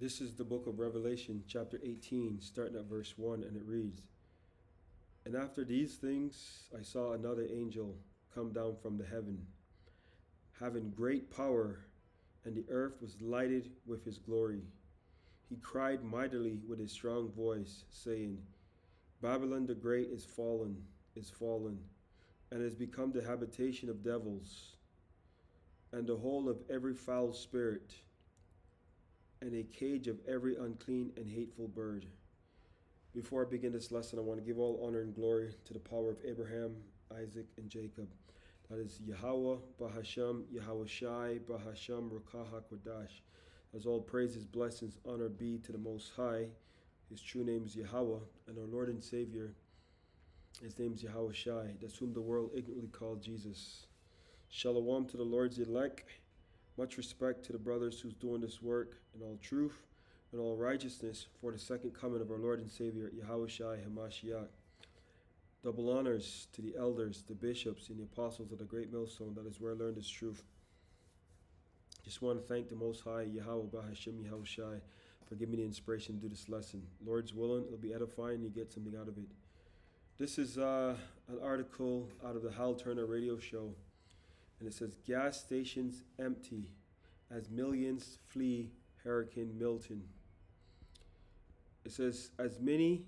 This is the book of Revelation, chapter 18, starting at verse 1, and it reads, "And after these things I saw another angel come down from the heaven, having great power, and the earth was lighted with his glory. He cried mightily with a strong voice, saying, Babylon the Great is fallen, and has become the habitation of devils, and the hole of every foul spirit, and a cage of every unclean and hateful bird." Before I begin this lesson, I want to give all honor and glory to the power of Abraham, Isaac, and Jacob. That is YAHAWAH, BAHASHAM, YAHAWASHI, BAHASHAM, RAWCHAA, QADASH. As all praises, blessings, honor be to the Most High. His true name is Yahawah, and our Lord and Savior, his name is YAHAWASHI, that's whom the world ignorantly called Jesus. Shalom to the Lord's elect. Much respect to the brothers who's doing this work in all truth and all righteousness for the second coming of our Lord and Savior, YAHAWASHI HaMashiach. Double honors to the elders, the bishops, and the apostles of the great millstone. That is where I learned this truth. Just want to thank the Most High, Yahawah, BAHASHAM, YAHAWASHI, for giving me the inspiration to do this lesson. Lord's willing, it'll be edifying, and you get something out of it. This is an article out of the Hal Turner radio show, and it says, "Gas stations empty as millions flee Hurricane Milton." It says, as many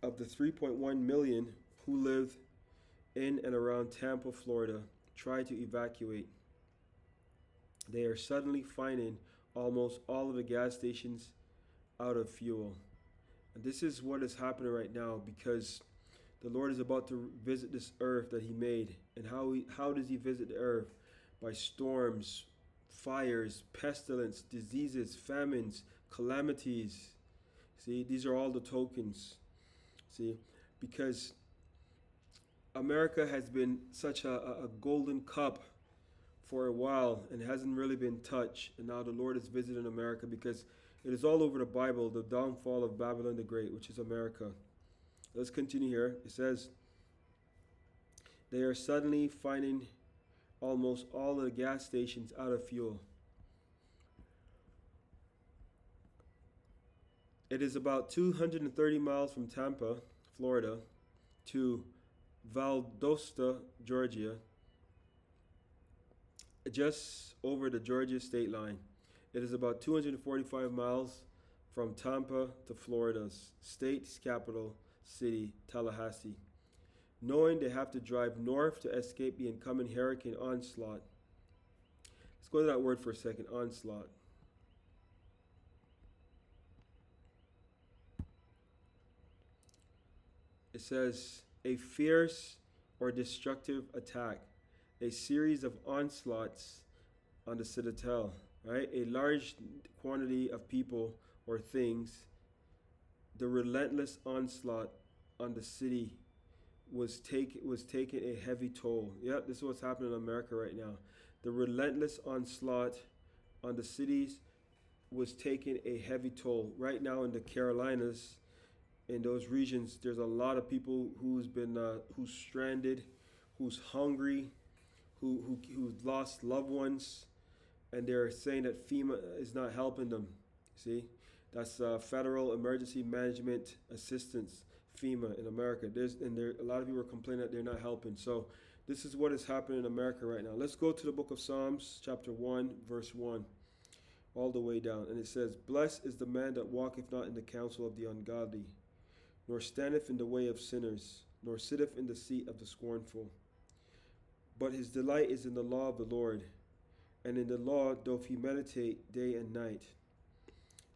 of the 3.1 million who live in and around Tampa, Florida, try to evacuate, they are suddenly finding almost all of the gas stations out of fuel. And this is what is happening right now, because the Lord is about to visit this earth that he made. And how does he visit the earth? By storms, fires, pestilence, diseases, famines, calamities. See, these are all the tokens. See, because America has been such a golden cup for a while and hasn't really been touched. And now the Lord is visiting America, because it is all over the Bible, the downfall of Babylon the Great, which is America. Let's continue here. It says, they are suddenly finding almost all of the gas stations out of fuel. It is about 230 miles from Tampa, Florida, to Valdosta, Georgia, just over the Georgia state line. It is about 245 miles from Tampa to Florida's state capital city, Tallahassee. Knowing they have to drive north to escape the incoming hurricane onslaught. Let's go to that word for a second, onslaught. It says, a fierce or destructive attack, a series of onslaughts on the citadel, right? A large quantity of people or things. The relentless onslaught on the city was taking a heavy toll. Yeah, this is what's happening in America right now. The relentless onslaught on the cities was taking a heavy toll. Right now in the Carolinas, in those regions, there's a lot of people who's stranded, who's hungry, who's lost loved ones, and they're saying that FEMA is not helping them. See, that's Federal Emergency Management Assistance, FEMA in America. A lot of people are complaining that they're not helping. So this is what is happening in America right now. Let's go to the book of Psalms, chapter 1, verse 1, all the way down. And it says, "Blessed is the man that walketh not in the counsel of the ungodly, nor standeth in the way of sinners, nor sitteth in the seat of the scornful. But his delight is in the law of the Lord, and in the law doth he meditate day and night."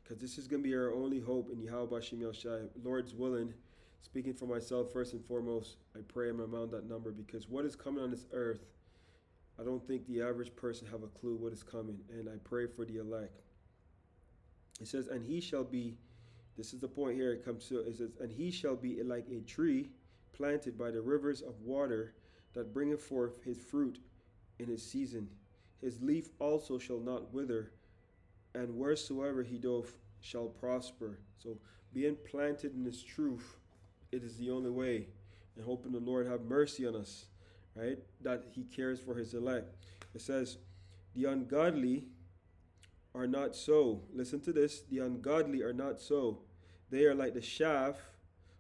Because this is going to be our only hope in Yahawah BAHASHAM YAHAWASHI. Lord's willing, speaking for myself first and foremost, I pray I'm around that number, because what is coming on this earth, I don't think the average person have a clue what is coming, and I pray for the elect. It says, and he shall be, this is the point here, it says, and he shall be like a tree planted by the rivers of water, that bringeth forth his fruit in his season. His leaf also shall not wither, and wheresoever he doth shall prosper. So being planted in this truth, it is the only way. And hoping the Lord have mercy on us, right? That he cares for his elect. It says, the ungodly are not so. Listen to this. The ungodly are not so. They are like the shaft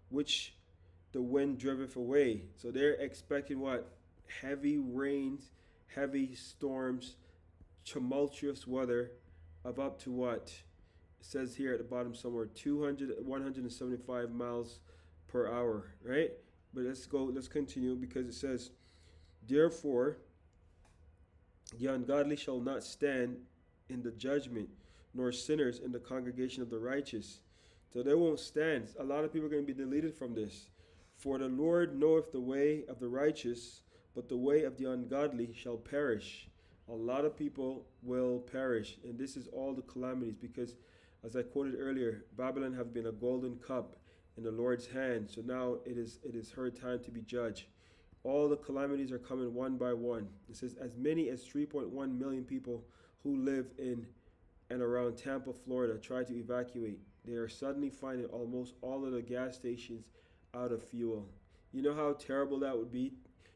which the wind driveth away. So they're expecting what? Heavy rains, heavy storms, tumultuous weather of up to what? It says here at the bottom somewhere 175 miles per hour, right? But let's continue because it says, therefore, the ungodly shall not stand in the judgment, nor sinners in the congregation of the righteous. So they won't stand. A lot of people are going to be deleted from this. For the Lord knoweth the way of the righteous, but the way of the ungodly shall perish. A lot of people will perish. And this is all the calamities because, as I quoted earlier, Babylon have been a golden cup in the Lord's hand. So now it is her time to be judged. All the calamities are coming one by one. It says as many as 3.1 million people who live in and around Tampa, Florida, try to evacuate. They are suddenly finding almost all of the gas stations out of fuel. You know how terrible that would be?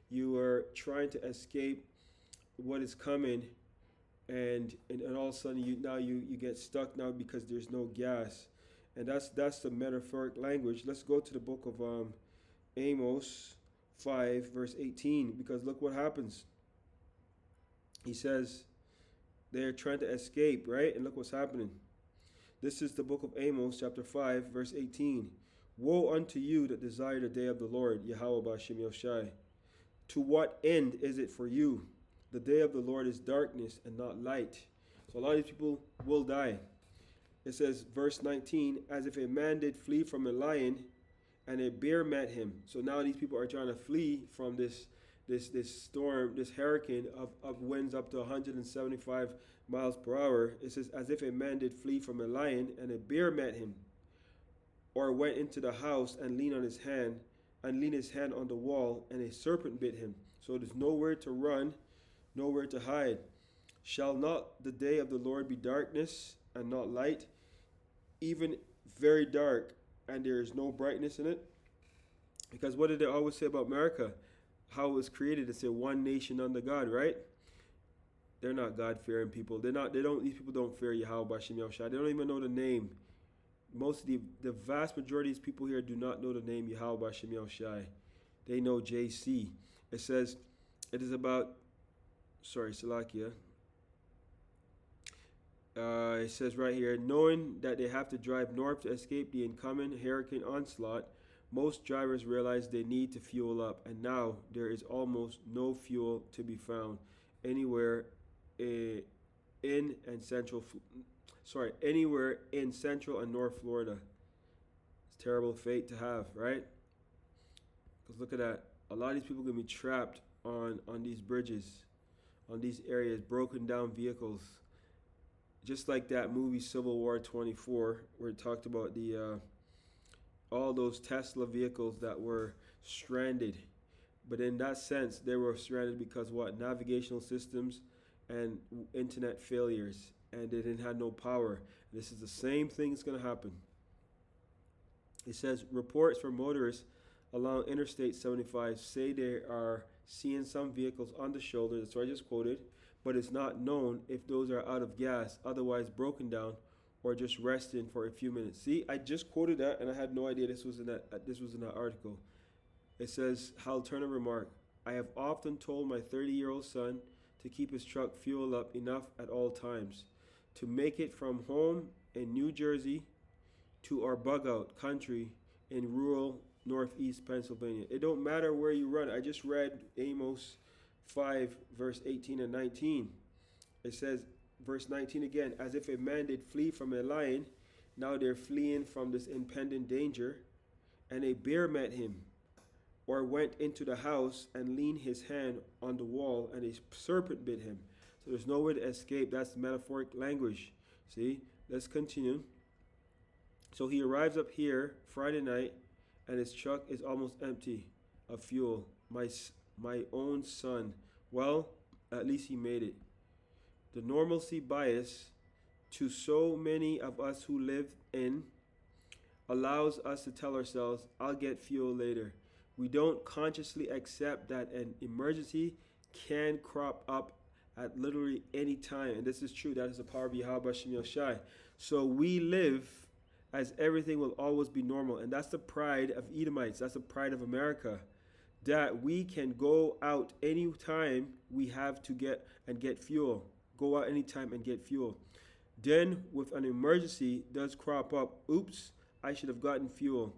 You are trying to escape what is coming, and all of a sudden you get stuck now because there's no gas. And that's the metaphoric language. Let's go to the book of Amos 5 verse 18, because look what happens. He says they're trying to escape, right? And look what's happening. This is the book of Amos chapter 5 verse 18. Woe unto you that desire the day of the Lord, YAHAWASHI. To what end is it for you? The day of the Lord is darkness and not light. So a lot of these people will die. It says, verse 19, as if a man did flee from a lion and a bear met him. So now these people are trying to flee from this storm, this hurricane of winds up to 175 miles per hour. It says, as if a man did flee from a lion and a bear met him, or went into the house and leaned his hand on the wall, and a serpent bit him. So there's nowhere to run, nowhere to hide. Shall not the day of the Lord be darkness and not light, even very dark, and there is no brightness in it? Because what did they always say about America? How it was created, it's a one nation under God, right? They're not God-fearing people. These people don't fear Yahweh Shem Yahushua. They don't even know the name. The vast majority of these people here do not know the name Yahweh Shem Yahushua. They know JC. It says, it is about, Salakia. It says right here, knowing that they have to drive north to escape the incoming hurricane onslaught, most drivers realize they need to fuel up, and now there is almost no fuel to be found anywhere anywhere in Central and North Florida. It's a terrible fate to have, right? Because look at that. A lot of these people are going to be trapped on these bridges, on these areas, broken down vehicles. Just like that movie Civil War 24, where it talked about the all those Tesla vehicles that were stranded. But in that sense, they were stranded because what? Navigational systems and internet failures, and they didn't have no power. This is the same thing that's going to happen. It says reports from motorists along Interstate 75 say they are seeing some vehicles on the shoulder. That's what I just quoted. But it's not known if those are out of gas, otherwise broken down, or just resting for a few minutes. See, I just quoted that, and I had no idea this was in that article. It says, Hal Turner remarked, I have often told my 30-year-old son to keep his truck fueled up enough at all times to make it from home in New Jersey to our bug out country in rural northeast Pennsylvania. It don't matter where you run. I just read Amos 5 verse 18 and 19. It says, verse 19 again, as if a man did flee from a lion, now they're fleeing from this impending danger, and a bear met him, or went into the house and leaned his hand on the wall, and a serpent bit him. So there's nowhere to escape. That's metaphoric language. See, let's continue. So he arrives up here Friday night, and his truck is almost empty of fuel. My own son. Well, at least he made it. The normalcy bias to so many of us who live in allows us to tell ourselves, I'll get fuel later. We don't consciously accept that an emergency can crop up at literally any time. And this is true. That is the power of YAHAWASHI. So we live as everything will always be normal. And that's the pride of Edomites. That's the pride of America. That we can go out anytime we have to get fuel. Go out anytime and get fuel. Then, with an emergency does crop up, oops, I should have gotten fuel.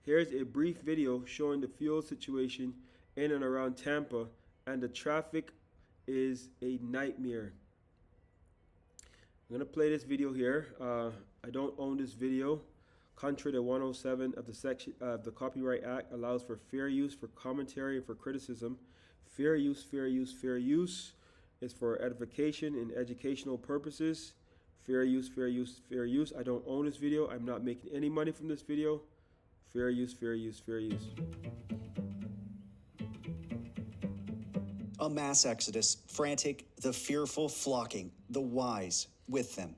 Here's a brief video showing the fuel situation in and around Tampa, and the traffic is a nightmare. I'm going to play this video here. I don't own this video. Contrary to 107 of the section of the Copyright Act allows for fair use for commentary and for criticism. Fair use, fair use, fair use is for edification and educational purposes. Fair use, fair use, fair use. I don't own this video. I'm not making any money from this video. Fair use, fair use, fair use. A mass exodus, frantic, the fearful flocking, the wise with them.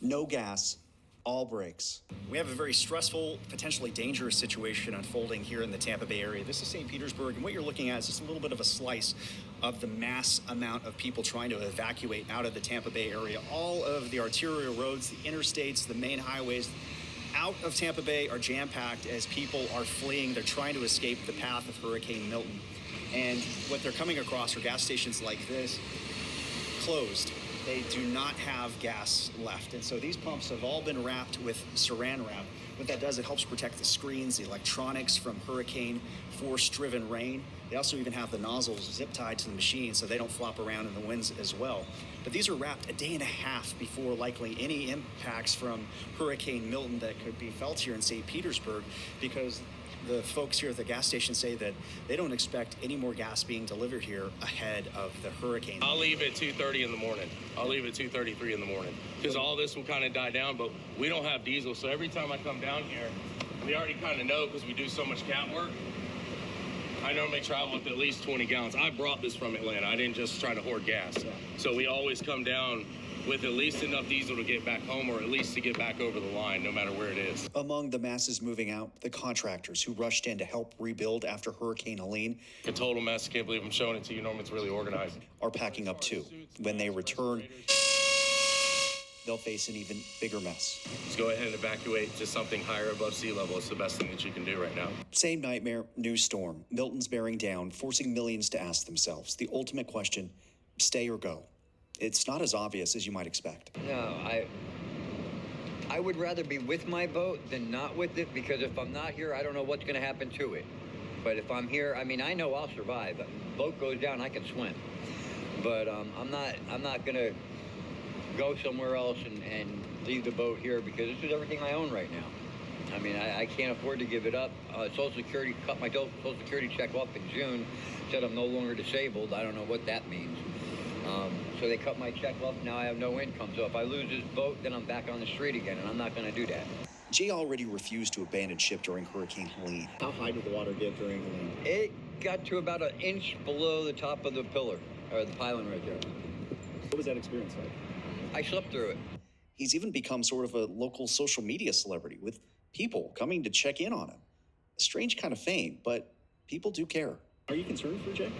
No gas, all brakes. We have a very stressful, potentially dangerous situation unfolding here in the Tampa Bay area. This is St. Petersburg, and what you're looking at is just a little bit of a slice of the mass amount of people trying to evacuate out of the Tampa Bay area. All of the arterial roads, the interstates, the main highways out of Tampa Bay are jam-packed as people are fleeing. They're trying to escape the path of Hurricane Milton. And what they're coming across are gas stations like this, closed. They do not have gas left. And so these pumps have all been wrapped with saran wrap. What that does, it helps protect the screens, the electronics from hurricane force-driven rain. They also even have the nozzles zip tied to the machine so they don't flop around in the winds as well. But these are wrapped a day and a half before likely any impacts from Hurricane Milton that could be felt here in St. Petersburg, because the folks here at the gas station say that they don't expect any more gas being delivered here ahead of the hurricane. I'll leave at 2:30 in the morning. I'll leave at 2:33 in the morning because all this will kind of die down, but we don't have diesel. So every time I come down here, we already kind of know because we do so much cat work. I normally travel with at least 20 gallons. I brought this from Atlanta. I didn't just try to hoard gas. So we always come down with at least enough diesel to get back home, or at least to get back over the line, no matter where it is. Among the masses moving out, the contractors who rushed in to help rebuild after Hurricane Helene. A total mess. Can't believe I'm showing it to you. Norman, it's really organized. Are packing up too. When they return, they'll face an even bigger mess. Just go ahead and evacuate to something higher above sea level. It's the best thing that you can do right now. Same nightmare, new storm. Milton's bearing down, forcing millions to ask themselves the ultimate question: stay or go? It's not as obvious as you might expect. No, I would rather be with my boat than not with it, because if I'm not here, I don't know what's going to happen to it. But if I'm here, I mean, I know I'll survive. If the boat goes down, I can swim. But I'm not going to go somewhere else and leave the boat here, because this is everything I own right now. I mean, I can't afford to give it up. Social Security cut my Social Security check off in June, said I'm no longer disabled. I don't know what that means. So they cut my check off. Now I have no income. So if I lose this boat, then I'm back on the street again, and I'm not going to do that. Jay already refused to abandon ship during Hurricane Helene. How high did the water get during Helene? It got to about 1 inch below the top of the pillar, or the pylon right there. What was that experience like? I slept through it. He's even become sort of a local social media celebrity, with people coming to check in on him. A strange kind of fame, but people do care. Are you concerned for Jay?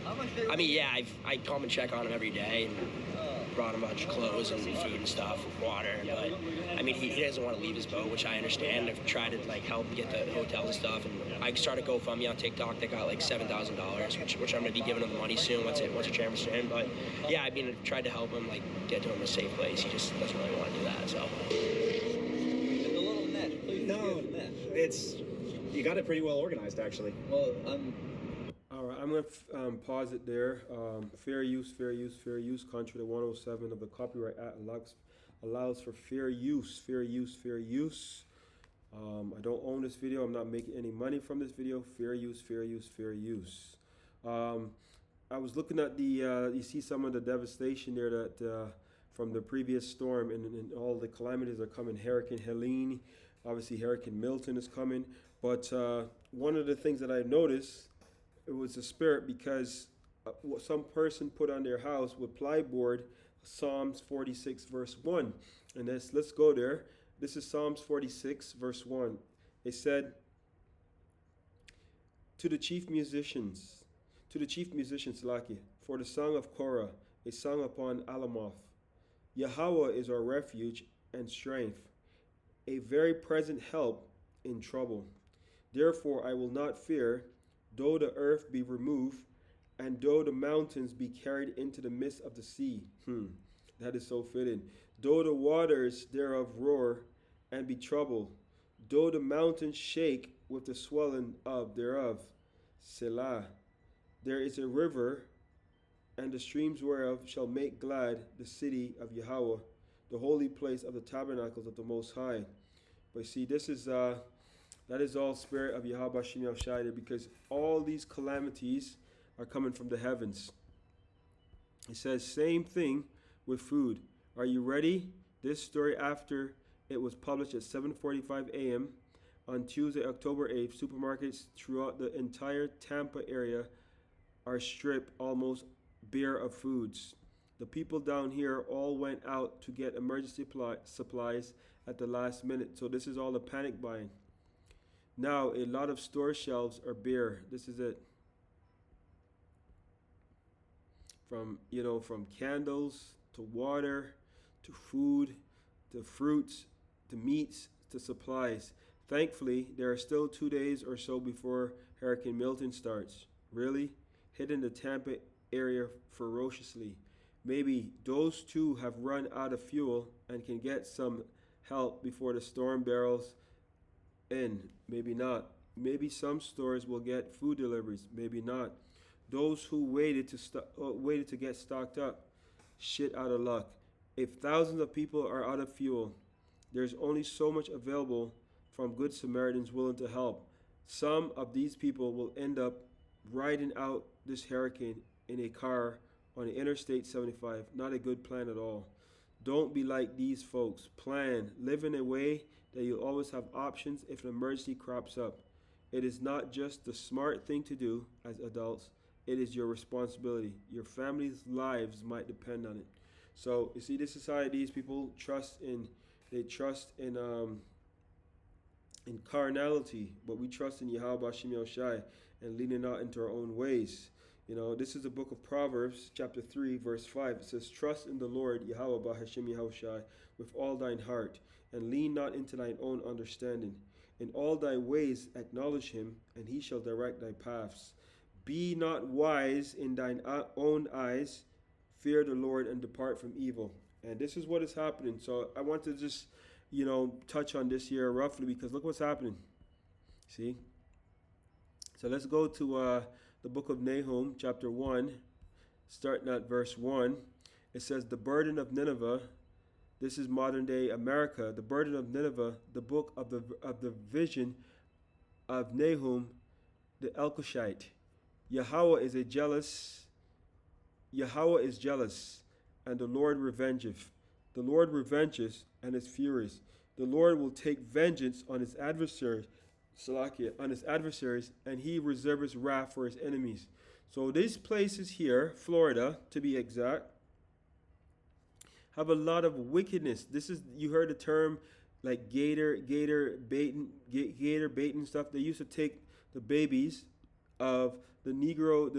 I mean, yeah, I come and check on him every day and brought him a bunch of clothes and food and stuff, water. But I mean, he doesn't want to leave his boat, which I understand. I've tried to like help get the hotels and stuff, and I started GoFundMe on TikTok that got like $7,000, which I'm gonna be giving him the money soon once it transfers in. But yeah, I mean, I've tried to help him like get to him a safe place. He just doesn't really want to do that. So It's a little mess. Please No, excuse the mess. it's, you got it pretty well organized, actually. Well, All right, I'm going to pause it there. Fair use, fair use, fair use. Contrary to 107 of the Copyright Act allows for fair use, fair use, fair use. I don't own this video. I'm not making any money from this video. Fair use, fair use, fair use. I was looking at the, you see some of the devastation there that from the previous storm, and all the calamities are coming. Hurricane Helene, obviously Hurricane Milton is coming. But one of the things that I noticed, it was a spirit, because some person put on their house with plyboard Psalms 46 verse 1. And let's go there. This is Psalms 46 verse 1. It said, to the chief musicians, Laki, For the song of Korah, a song upon Alamoth. Yahawah is our refuge and strength, a very present help in trouble. Therefore I will not fear, though the earth be removed, and though the mountains be carried into the midst of the sea. That is so fitting. Though the waters thereof roar and be troubled, though the mountains shake with the swelling of thereof. Selah. There is a river, and the streams whereof shall make glad the city of Yahawah, the holy place of the tabernacles of the Most High. But see, this is that is all spirit of YAHAWASHI, because all these calamities are coming from the heavens. It says same thing with food. Are you ready? This story after it was published at 7:45 a.m. on Tuesday, October 8th. Supermarkets throughout the entire Tampa area are stripped almost bare of foods. The people down here all went out to get emergency supplies at the last minute. So this is all the panic buying. Now a lot of store shelves are bare. This is it. From candles to water to food to fruits to meats to supplies. Thankfully, there are still 2 days or so before Hurricane Milton starts. Really? Hitting the Tampa area ferociously. Maybe those two have run out of fuel and can get some help before the storm barrels in. Maybe not. Maybe some stores will get food deliveries. Maybe not. Those who waited to get stocked up, shit out of luck. If thousands of people are out of fuel, there's only so much available from good Samaritans willing to help. Some of these people will end up riding out this hurricane in a car on the Interstate 75. Not a good plan at all. Don't be like these folks. Plan. Live in a way that you'll always have options if an emergency crops up. It is not just the smart thing to do as adults. It is your responsibility. Your family's lives might depend on it. So you see, this is how these people trust in. They trust in carnality, but we trust in YAHAWASHI and leaning not into our own ways. This is the book of Proverbs, chapter 3, verse 5. It says, "Trust in the Lord, Yahawah, BAHASHAM, Yahawashi, with all thine heart, and lean not into thine own understanding. In all thy ways acknowledge him, and he shall direct thy paths. Be not wise in thine own eyes. Fear the Lord and depart from evil." And this is what is happening. So I want to just, touch on this here roughly, because look what's happening. See? So let's go to the book of Nahum, chapter 1, starting at verse 1. It says, "The burden of Nineveh," this is modern day America, "the burden of Nineveh, the book of the vision of Nahum the Elkoshite. Yahawah is jealous, and the Lord revengeth. The Lord revenges and is furious. The Lord will take vengeance on his adversaries, and he reserves wrath for his enemies." So these places here, Florida to be exact, have a lot of wickedness. You heard the term like gator baiting stuff. They used to take the babies of the Negroes,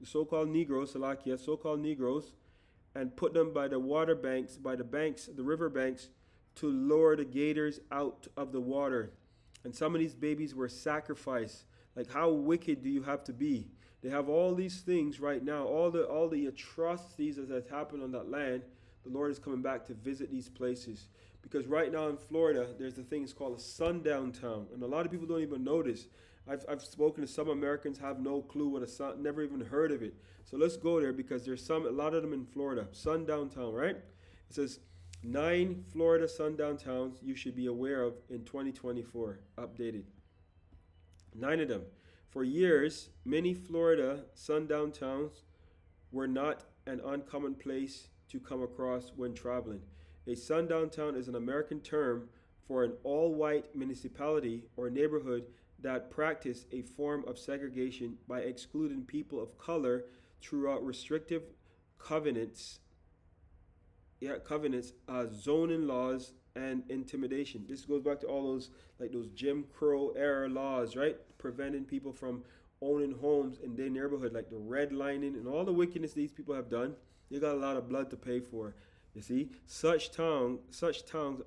the so-called Negroes, and put them by the water banks, the river banks, to lure the gators out of the water. And some of these babies were sacrificed. Like, how wicked do you have to be? They have all these things right now, all the atrocities that has happened on that land. The Lord is coming back to visit these places. Because right now in Florida, there's a thing it's called a sundown town. And a lot of people don't even know this. I've spoken to some Americans, have no clue what never even heard of it. So let's go there, because there's a lot of them in Florida. Sundown town, right? It says 9 Florida sundown towns you should be aware of in 2024, updated. 9 of them. For years, many Florida sundown towns were not an uncommon place to come across when traveling. A sundown town is an American term for an all-white municipality or neighborhood that practice a form of segregation by excluding people of color throughout restrictive covenants, zoning laws, and intimidation. This goes back to all those Jim Crow era laws, right? Preventing people from owning homes in their neighborhood, like the redlining and all the wickedness these people have done. They got a lot of blood to pay for. You see, such towns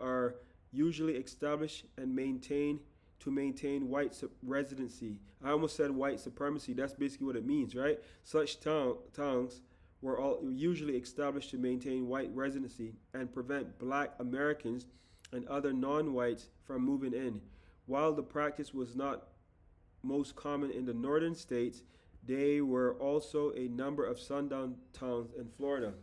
are usually established and maintained to maintain white residency. I almost said white supremacy. That's basically what it means, right? Such towns were all usually established to maintain white residency and prevent black Americans and other non-whites from moving in. While the practice was not most common in the northern states, there were also a number of sundown towns in Florida.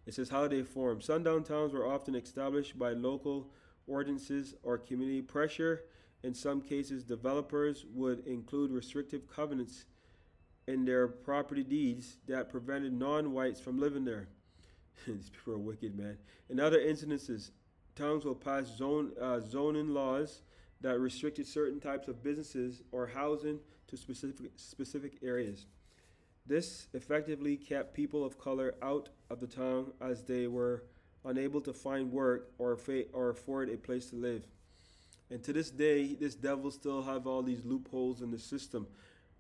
It says how they formed. Sundown towns were often established by local ordinances or community pressure. In some cases, developers would include restrictive covenants in their property deeds that prevented non-whites from living there. These people are wicked, man. In other instances, towns will pass zoning laws that restricted certain types of businesses or housing to specific areas. This effectively kept people of color out of the town as they were unable to find work or afford a place to live. And to this day, this devil still have all these loopholes in the system.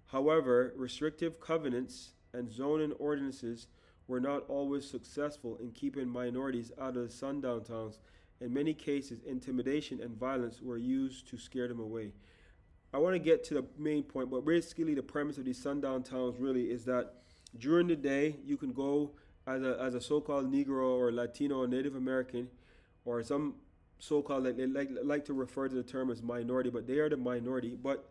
However, restrictive covenants and zoning ordinances were not always successful in keeping minorities out of the sundown towns. In many cases, intimidation and violence were used to scare them away. I want to get to the main point, but basically the premise of these sundown towns really is that during the day, you can go as a so-called Negro or Latino or Native American or some so-called, they like to refer to the term as minority, but they are the minority. But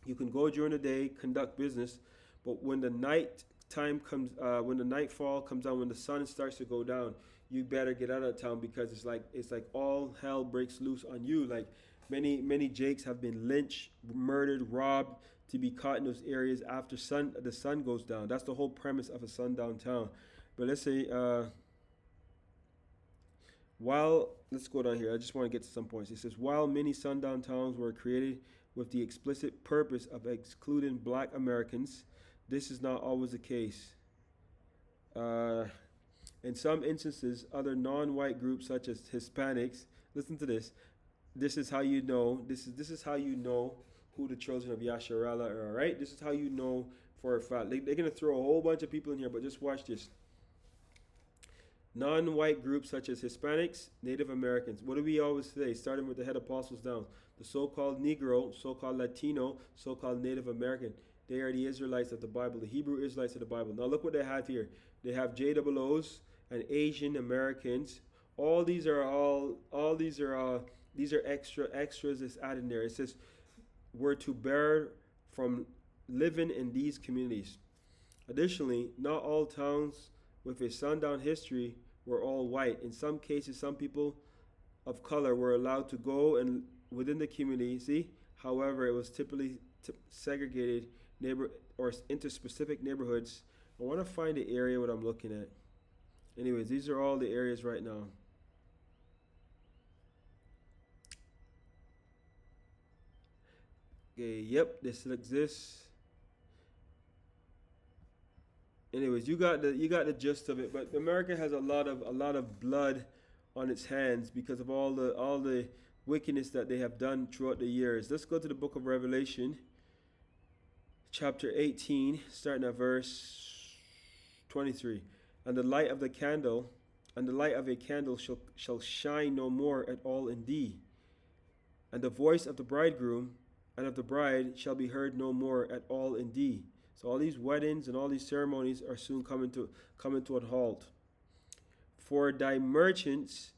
you can go during the day, conduct business, but when the night time comes, when the nightfall comes down, when the sun starts to go down, you better get out of town because it's like all hell breaks loose on you. Like many Jakes have been lynched, murdered, robbed to be caught in those areas after the sun goes down. That's the whole premise of a sundown town. But let's say let's go down here. I just want to get to some points. It says while many sundown towns were created with the explicit purpose of excluding black Americans, this is not always the case. In some instances, other non-white groups such as Hispanics, listen to this. This is how you know. This is how you know who the children of Yasharallah are. Right? This is how you know for a fact. They're gonna throw a whole bunch of people in here, but just watch this. Non-white groups such as Hispanics, Native Americans. What do we always say? Starting with the head apostles down. The so-called Negro, so-called Latino, so-called Native American. They are the Israelites of the Bible, the Hebrew Israelites of the Bible. Now look what they have here. They have JOOs and Asian Americans. These are extras that's added in there. It says we're to bear from living in these communities. Additionally, not all towns with a sundown history were all white. In some cases, some people of color were allowed to go and within the community. See, however, it was typically segregated into specific neighborhoods. I want to find the area what I'm looking at. Anyways, these are all the areas right now. Okay, yep, this still exists. Anyways, you got the gist of it. But America has a lot of blood on its hands because of all the wickedness that they have done throughout the years. Let's go to the book of Revelation, chapter 18, starting at verse 23. And the light of a candle shall shine no more at all in thee. And the voice of the bridegroom and of the bride shall be heard no more at all in thee. So all these weddings and all these ceremonies are soon coming to a halt. For thy merchants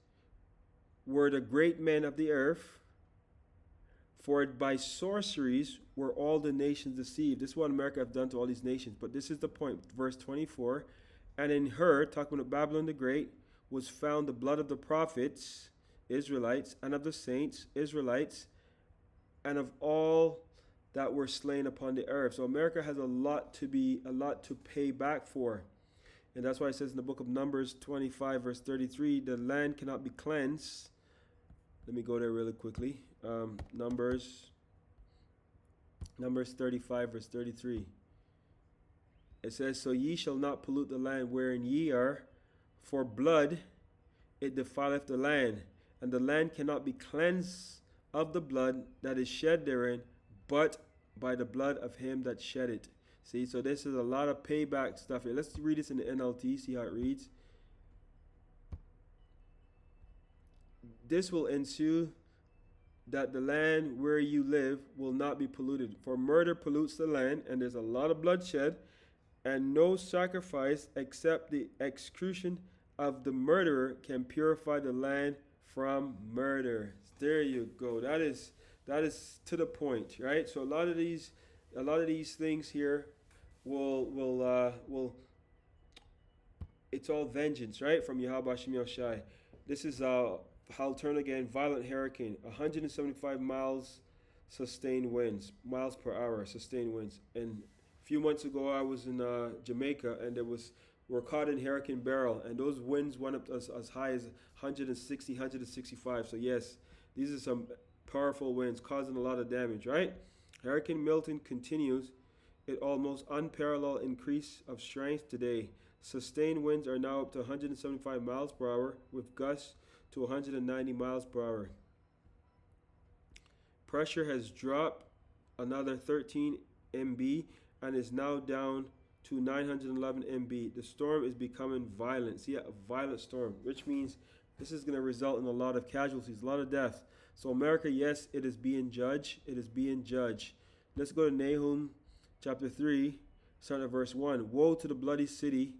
were the great men of the earth, for by sorceries were all the nations deceived. This is what America have done to all these nations. But this is the point, verse 24. And in her, talking about Babylon the Great, was found the blood of the prophets, Israelites, and of the saints, Israelites, and of all that were slain upon the earth. So America has a lot to pay back for. And that's why it says in the book of Numbers 25, verse 33, the land cannot be cleansed. Let me go there really quickly. Numbers 35, verse 33. It says, so ye shall not pollute the land wherein ye are, for blood it defileth the land, and the land cannot be cleansed of the blood that is shed therein, but by the blood of him that shed it. See, so this is a lot of payback stuff here. Let's read this in the NLT, see how it reads. This will ensue that the land where you live will not be polluted. For murder pollutes the land, and there's a lot of bloodshed, and no sacrifice except the execution of the murderer can purify the land from murder. There you go. That is to the point, right? So a lot of these things here will it's all vengeance, right? From YAHAWASHI. This is I'll turn again. Violent hurricane, 175 miles sustained winds, miles per hour sustained winds. And a few months ago, I was in Jamaica, and we're caught in Hurricane Beryl, and those winds went up as high as 160, 165. So yes, these are some powerful winds causing a lot of damage, right? Hurricane Milton continues its almost unparalleled increase of strength today. Sustained winds are now up to 175 miles per hour with gusts to 190 miles per hour. Pressure has dropped another 13 MB and is now down to 911 MB. The storm is becoming violent. See, a violent storm, which means this is going to result in a lot of casualties, a lot of death. So America, yes, it is being judged. It is being judged. Let's go to Nahum chapter 3, starting at verse 1. Woe to the bloody city.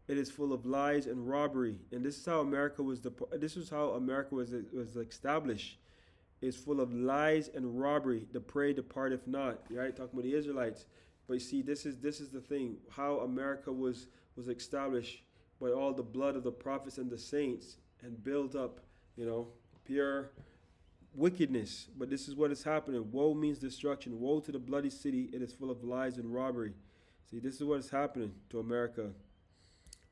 It is full of lies and robbery. And this is how America was established. It's full of lies and robbery. The prey departeth not. Right? Talking about the Israelites. But you see, this is the thing. How America was established by all the blood of the prophets and the saints and built up, pure wickedness. But this is what is happening. Woe means destruction. Woe to the bloody city. It is full of lies and robbery. See, this is what is happening to America.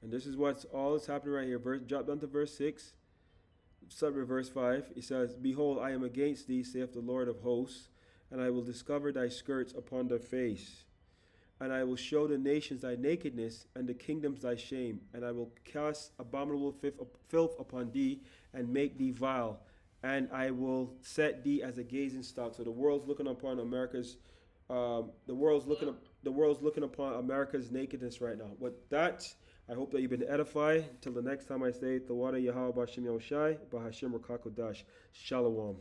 And this is what's all is happening right here. Drop down to verse 6. Start with verse 5. It says, Behold, I am against thee, saith the Lord of hosts, and I will discover thy skirts upon thy face. And I will show the nations thy nakedness, and the kingdoms thy shame. And I will cast abominable filth upon thee, and make thee vile. And I will set thee as a gazing stock. So the world's looking upon America's the world's looking upon America's nakedness right now. But that, I hope that you've been edified. Till the next time I say, Tawada YAHAWAH BAHASHAM YAHAWASHI BAHASHAM QADASH. Shalom.